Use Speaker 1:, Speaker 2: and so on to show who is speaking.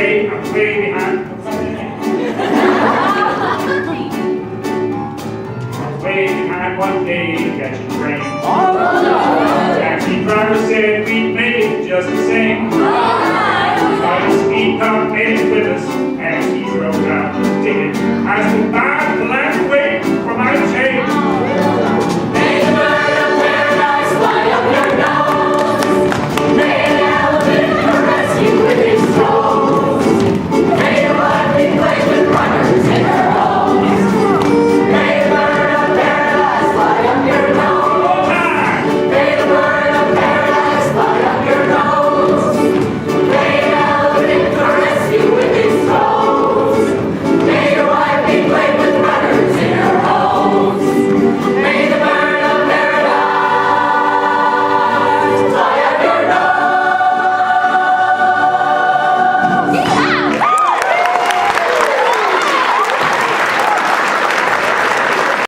Speaker 1: I'm way behind. Way behind one day catching train. Taxi driver said we'd make it just the same. Started speed car made it with us, and he wrote out the ticket. I said, bye, the last wait for my change.